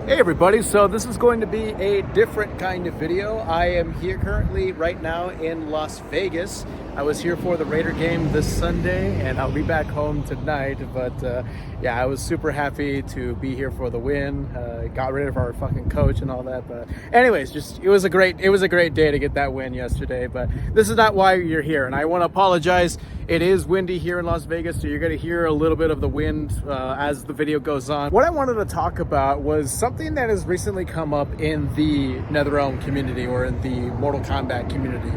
Hey everybody, so this is going to be a different kind of video. I am here currently right now in Las Vegas. I was here for the Raider game this Sunday and I'll be back home tonight, but yeah, I was super happy to be here for the win. Got rid of our fucking coach and all that, but anyways, it was a great day to get that win yesterday, but this is not why you're here, and I want to apologize. It is windy here in Las Vegas, so you're going to hear a little bit of the wind as the video goes on. What I wanted to talk about was something that has recently come up in the NetherRealm community, or in the Mortal Kombat community.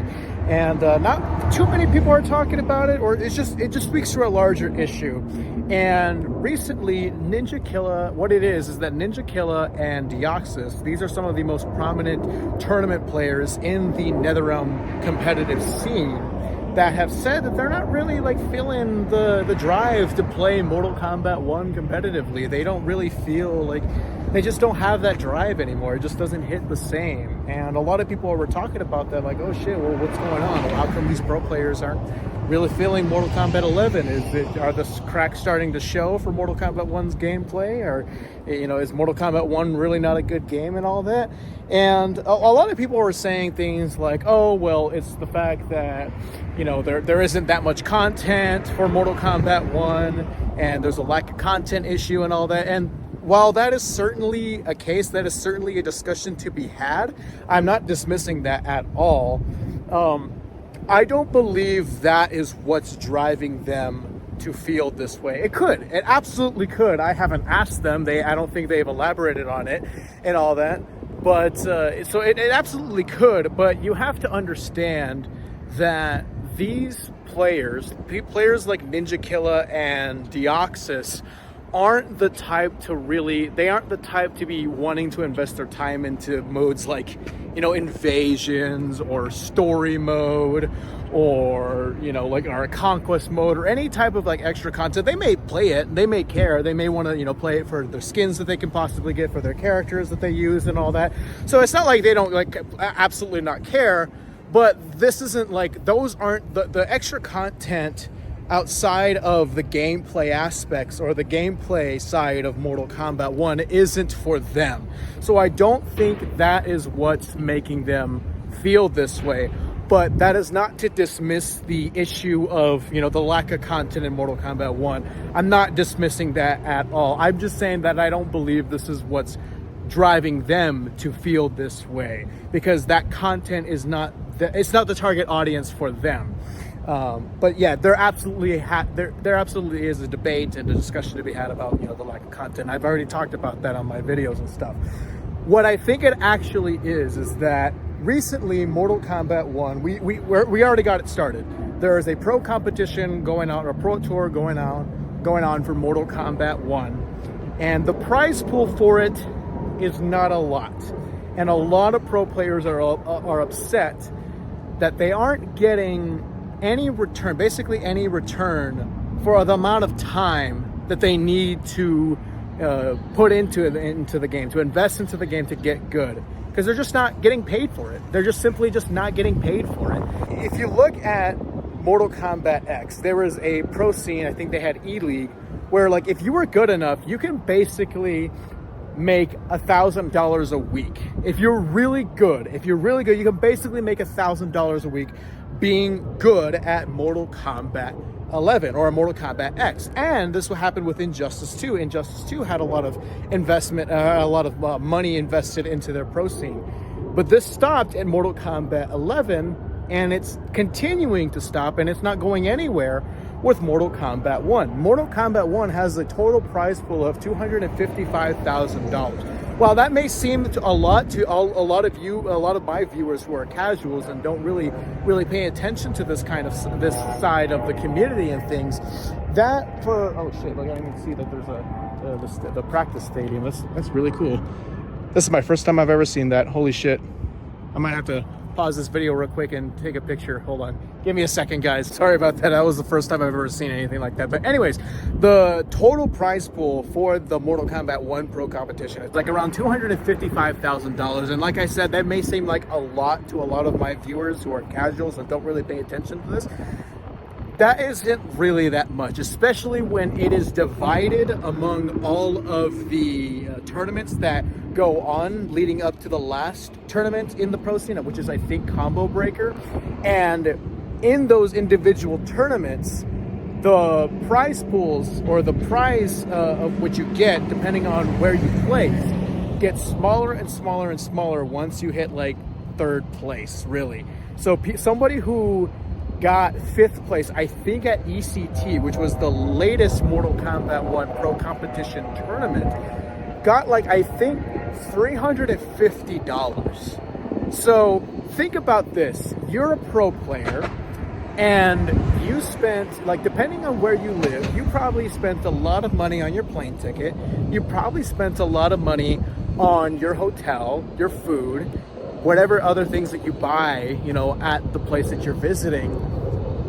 And not too many people are talking about it, or it just speaks to a larger issue. And recently, Ninja Killa, what it is that Ninja Killa and Deoxys, these are some of the most prominent tournament players in the NetherRealm competitive scene, that have said that they're not really feeling the drive to play Mortal Kombat 1 competitively. They don't really feel like, they just don't have that drive anymore. It just doesn't hit the same. And a lot of people were talking about that, like, oh shit, well, what's going on? Well, how come these pro players aren't really feeling Mortal Kombat 11? Are the cracks starting to show for Mortal Kombat 1's gameplay? Or, is Mortal Kombat 1 really not a good game and all that? And a lot of people were saying things like, oh, well, it's the fact that, there isn't that much content for Mortal Kombat 1, and there's a lack of content issue and all that. And while that is certainly a case, that is certainly a discussion to be had, I'm not dismissing that at all. I don't believe that is what's driving them to feel this way. It could. It absolutely could. I haven't asked them. I don't think they've elaborated on it and all that. But so it absolutely could. But you have to understand that these players like Ninja Killa and Deoxys, aren't the type to be wanting to invest their time into modes like, invasions or story mode, or, our conquest mode, or any type of extra content. They may play it, they may care, they may want to, play it for their skins that they can possibly get for their characters that they use and all that. So it's not like they don't absolutely not care, but this isn't those aren't the extra content outside of the gameplay aspects or the gameplay side of Mortal Kombat 1 isn't for them. So I don't think that is what's making them feel this way. But that is not to dismiss the issue of, the lack of content in Mortal Kombat 1. I'm not dismissing that at all. I'm just saying that I don't believe this is what's driving them to feel this way, because that content is not the target audience for them. But yeah, there absolutely is a debate and a discussion to be had about the lack of content. I've already talked about that on my videos and stuff. What I think it actually is that recently Mortal Kombat 1, we already got it started. There is a pro competition going on, or a pro tour going on for Mortal Kombat 1, and the prize pool for it is not a lot, and a lot of pro players are upset that they aren't getting any return for the amount of time that they need to put into the game, to invest into the game to get good, because they're just not getting paid for it. They're just simply not getting paid for it. If you look at Mortal Kombat X, there was a pro scene, I think they had E-League, where if you were good enough, you can basically make $1,000 a week. If you're really good, you can basically make $1,000 a week being good at Mortal Kombat 11 or Mortal Kombat X. And this will happen with Injustice 2. Injustice 2 had a lot of investment, money invested into their pro scene. But this stopped at Mortal Kombat 11, and it's continuing to stop, and it's not going anywhere with Mortal Kombat 1. Mortal Kombat 1 has a total prize pool of $255,000. While that may seem a lot to a lot of my viewers who are casuals and don't really pay attention to this side of the community and things, that for oh shit, I can see that there's the practice stadium. That's really cool. This is my first time I've ever seen that. Holy shit! I might have to pause this video real quick and take a picture. Hold on. Give me a second, guys. Sorry about that. That was the first time I've ever seen anything like that. But anyways, the total prize pool for the Mortal Kombat 1 Pro competition is around $255,000. And like I said, that may seem like a lot to a lot of my viewers who are casuals and don't really pay attention to this. that isn't really that much, especially when it is divided among all of the tournaments that go on leading up to the last tournament in the pro scene, which is, I think, Combo Breaker. And in those individual tournaments, the prize pools, or the prize of what you get, depending on where you place, gets smaller and smaller and smaller once you hit like third place, really. So somebody who got 5th place, I think at ECT, which was the latest Mortal Kombat 1 pro competition tournament, got like, I think, $350. So think about this. You're a pro player and you spent, like, depending on where you live, you probably spent a lot of money on your plane ticket. You probably spent a lot of money on your hotel, your food, whatever other things that you buy, you know, at the place that you're visiting.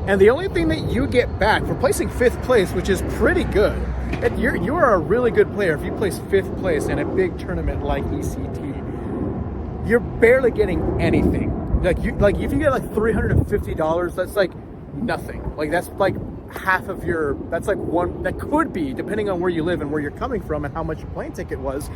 And the only thing that you get back for placing 5th place, which is pretty good, and you are a really good player if you place 5th place in a big tournament like ECT, you're barely getting anything. Like if you get like $350, that's like nothing. Like that's like half of your, that's like one, that could be, depending on where you live and where you're coming from and how much your plane ticket was,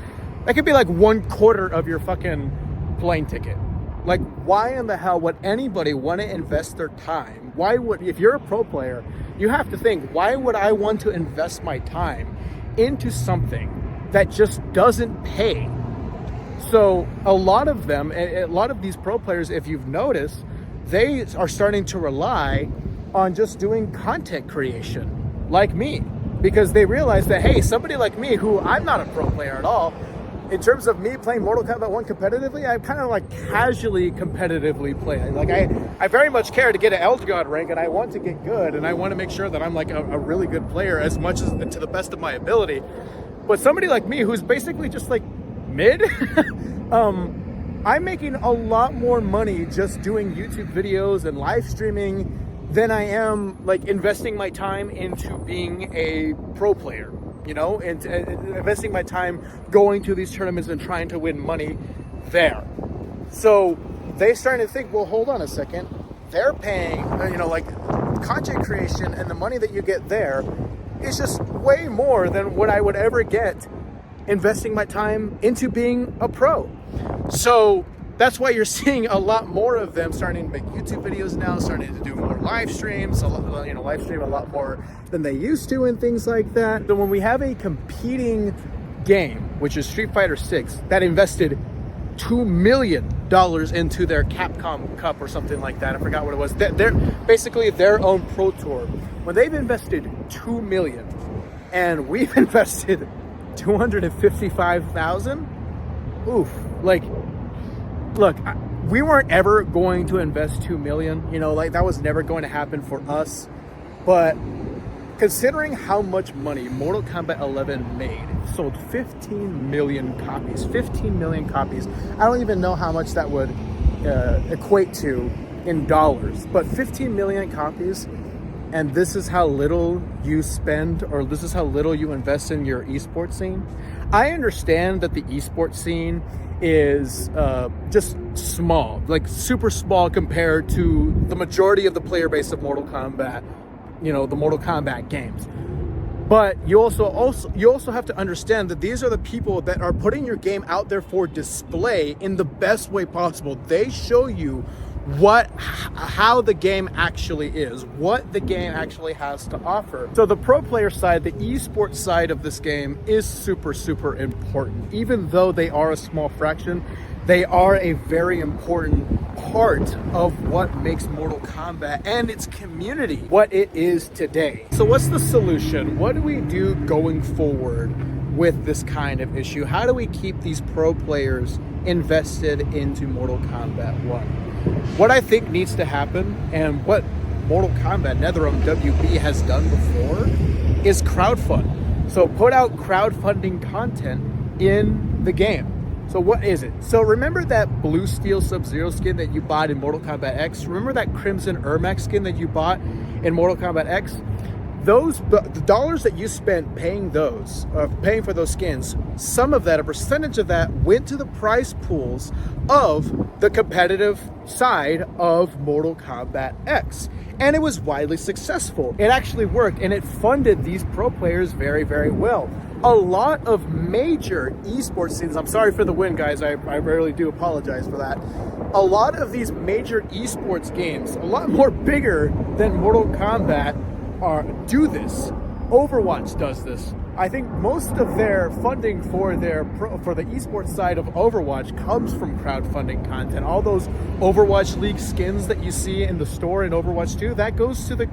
that could be like 1/4 of your fucking plane ticket. Like, why in the hell would anybody want to invest their time? Why would, if you're a pro player, you have to think, why would I want to invest my time into something that just doesn't pay? So a lot of them, a lot of these pro players, if you've noticed, they are starting to rely on just doing content creation, like me, because they realize that, hey, somebody like me, who I'm not a pro player at all, in terms of me playing Mortal Kombat 1 competitively, I kind of like casually competitively play. Like I very much care to get an Eldrad rank, and I want to get good, and I want to make sure that I'm like a really good player as much as to the best of my ability. But somebody like me, who's basically just like mid, I'm making a lot more money just doing YouTube videos and live streaming than I am like investing my time into being a pro player. You know, and investing my time going to these tournaments and trying to win money there. So they starting to think, well, hold on a second. They're paying, you know, like content creation, and the money that you get there is just way more than what I would ever get investing my time into being a pro. So that's why you're seeing a lot more of them starting to make YouTube videos now, starting to do more live streams, you know, live stream a lot more than they used to and things like that. So when we have a competing game, which is Street Fighter 6, that invested $2 million into their Capcom Cup or something like that, I forgot what it was. They're basically their own pro tour. When they've invested $2 million and we've invested $255,000, oof, like, look, we weren't ever going to invest $2 million, you know, like that was never going to happen for us. But considering how much money Mortal Kombat 11 made, it sold 15 million copies. 15 million copies. I don't even know how much that would equate to in dollars, but 15 million copies, and this is how little you spend, or this is how little you invest in your esports scene. I understand that the esports scene is just small, like super small compared to the majority of the player base of Mortal Kombat, you know, the Mortal Kombat games. But you also have to understand that these are the people that are putting your game out there for display in the best way possible. They show you how the game actually is, what the game actually has to offer. So the pro player side, the esports side of this game is super, super important. Even though they are a small fraction, they are a very important part of what makes Mortal Kombat and its community what it is today. So what's the solution? What do we do going forward with this kind of issue? How do we keep these pro players invested into Mortal Kombat 1? What I think needs to happen, and what Mortal Kombat NetherRealm WB has done before, is crowdfund. So put out crowdfunding content in the game. So what is it? So remember that blue steel Sub-Zero skin that you bought in Mortal Kombat X? Remember that crimson Ermac skin that you bought in Mortal Kombat X? the dollars that you spent paying paying for those skins, some of that, a percentage of that, went to the prize pools of the competitive side of Mortal Kombat X. And it was widely successful. It actually worked, and it funded these pro players very, very well. A lot of major esports scenes, I'm sorry for the win, guys, I really do apologize for that. A lot of these major esports games, a lot more bigger than Mortal Kombat, do this. Overwatch does this. I think most of their funding for the esports side of Overwatch comes from crowdfunding content. All those Overwatch League skins that you see in the store in Overwatch 2, that goes to the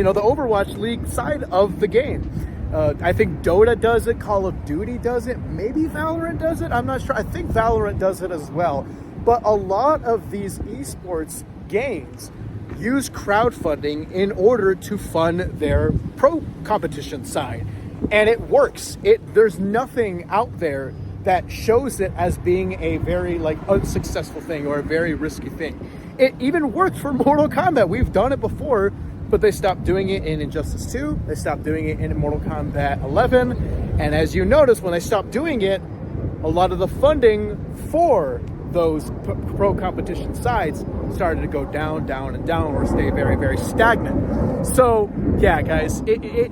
Overwatch League side of the game. I think Dota does it, Call of Duty does it, maybe Valorant does it, I'm not sure. I think Valorant does it as well. But a lot of these esports games use crowdfunding in order to fund their pro competition side. And it works. There's nothing out there that shows it as being a very unsuccessful thing or a very risky thing. It even worked for Mortal Kombat. We've done it before, but they stopped doing it in Injustice 2. They stopped doing it in Mortal Kombat 11. And as you notice, when they stopped doing it, a lot of the funding for those pro competition sides started to go down and down, or stay very, very stagnant. So yeah, guys,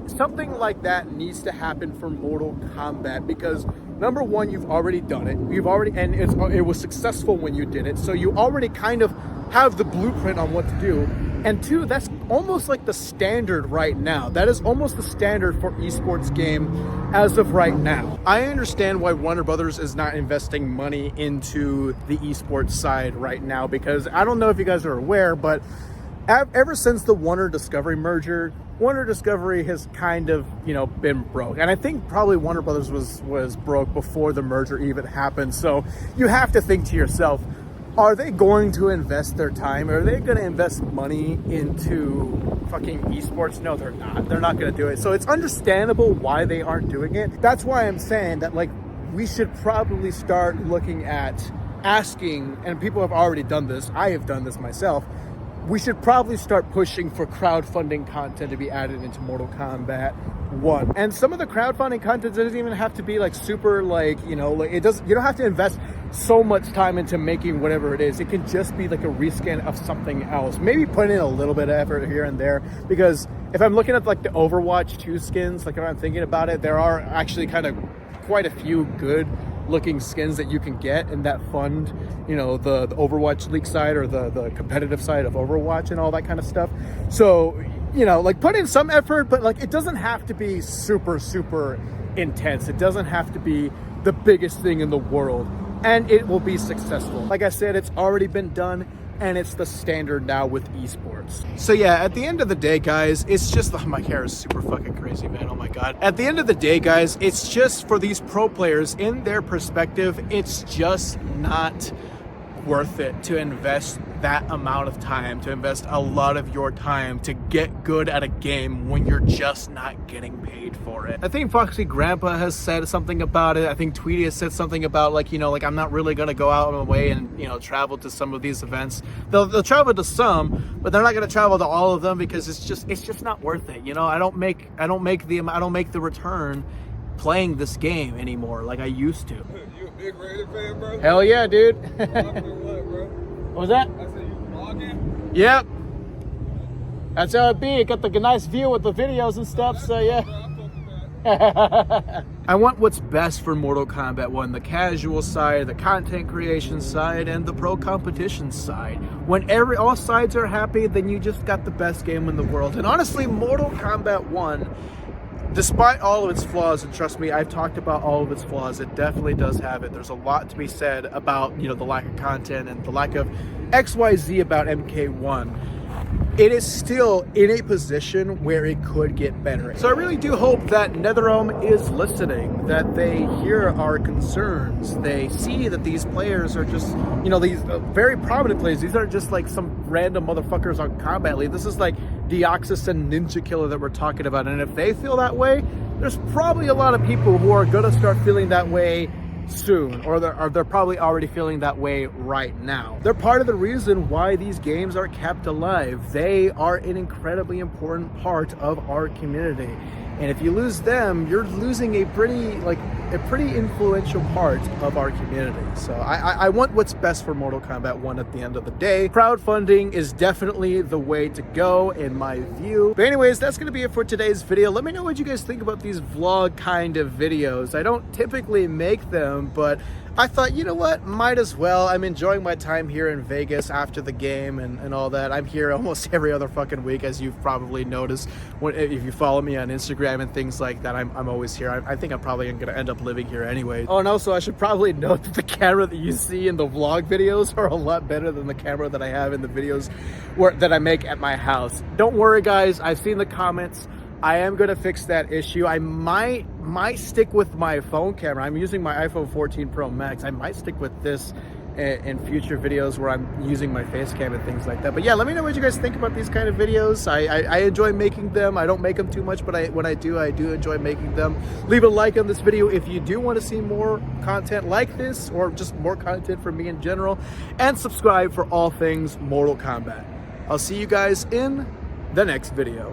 something like that needs to happen for Mortal Kombat, because number one, you've already done it. It was successful when you did it. So you already kind of have the blueprint on what to do. And two, that's almost like the standard right now. That is almost the standard for esports game as of right now. I understand why Warner Brothers is not investing money into the esports side right now, because I don't know if you guys are aware, but ever since the Warner Discovery merger, Warner Discovery has kind of, been broke. And I think probably Warner Brothers was broke before the merger even happened. So you have to think to yourself, are they going to invest their time? Are they going to invest money into fucking esports? No, they're not. They're not going to do it. So it's understandable why they aren't doing it. That's why I'm saying that, we should probably start looking at asking, and people have already done this, I have done this myself, we should probably start pushing for crowdfunding content to be added into Mortal Kombat 1. And some of the crowdfunding content doesn't even have to be super you don't have to invest so much time into making whatever it is. It can just be a reskin of something else. Maybe put in a little bit of effort here and there, because if I'm looking at the Overwatch 2 skins, if I'm thinking about it, there are actually kind of quite a few good looking skins that you can get and that fund, the Overwatch League side or the competitive side of Overwatch and all that kind of stuff. So, put in some effort, but it doesn't have to be super, super intense. It doesn't have to be the biggest thing in the world, and it will be successful. Like I said, it's already been done, and it's the standard now with esports. So yeah, at the end of the day, guys, it's just, my hair is super fucking crazy, man. Oh my God. At the end of the day, guys, it's just, for these pro players, in their perspective, it's just not worth it to invest that amount of time, to invest a lot of your time to get good at a game when you're just not getting paid for it. I think Foxy Grandpa has said something about it. I think Tweety has said something about I'm not really gonna go out of my way and travel to some of these events. They'll travel to some, but they're not gonna travel to all of them, because it's just not worth it. I don't make the return playing this game anymore like I used to. You a big Raider fan, bro? Hell yeah, dude. What, bro? What was that? I said you vlogging? Yep. That's how it be. It got the nice view with the videos and stuff, so yeah. I want what's best for Mortal Kombat 1, the casual side, the content creation side, and the pro competition side. When all sides are happy, then you just got the best game in the world. And honestly, Mortal Kombat 1, despite all of its flaws, and trust me, I've talked about all of its flaws, it definitely does have it. There's a lot to be said about, the lack of content and the lack of XYZ about MK1. It is still in a position where it could get better. So I really do hope that NetherRealm is listening, that they hear our concerns. They see that these players are just, these very prominent players. These aren't just some random motherfuckers on Combat League. This is Deoxys and Ninja Killer that we're talking about. And if they feel that way, there's probably a lot of people who are going to start feeling that way soon, or they're probably already feeling that way right now. They're part of the reason why these games are kept alive. They are an incredibly important part of our community. And if you lose them, you're losing a pretty influential part of our community. So I want what's best for Mortal Kombat 1 at the end of the day. Crowdfunding is definitely the way to go in my view. But anyways, that's gonna be it for today's video. Let me know what you guys think about these vlog kind of videos. I don't typically make them, but I thought, you know what, might as well. I'm enjoying my time here in Vegas after the game and all that. I'm here almost every other fucking week, as you've probably noticed if you follow me on Instagram and things like that. I'm always here. I think I'm probably gonna end up living here anyway. Oh, and also I should probably note that the camera that you see in the vlog videos are a lot better than the camera that I have in the videos that I make at my house. Don't worry, guys. I've seen the comments. I am gonna fix that issue. I might stick with my phone camera. I'm using my iPhone 14 Pro Max. I might stick with this in future videos where I'm using my face cam and things like that. But yeah, let me know what you guys think about these kind of videos. I enjoy making them. I don't make them too much, but when I do enjoy making them. Leave a like on this video if you do want to see more content like this, or just more content from me in general, and subscribe for all things Mortal Kombat. I'll see you guys in the next video.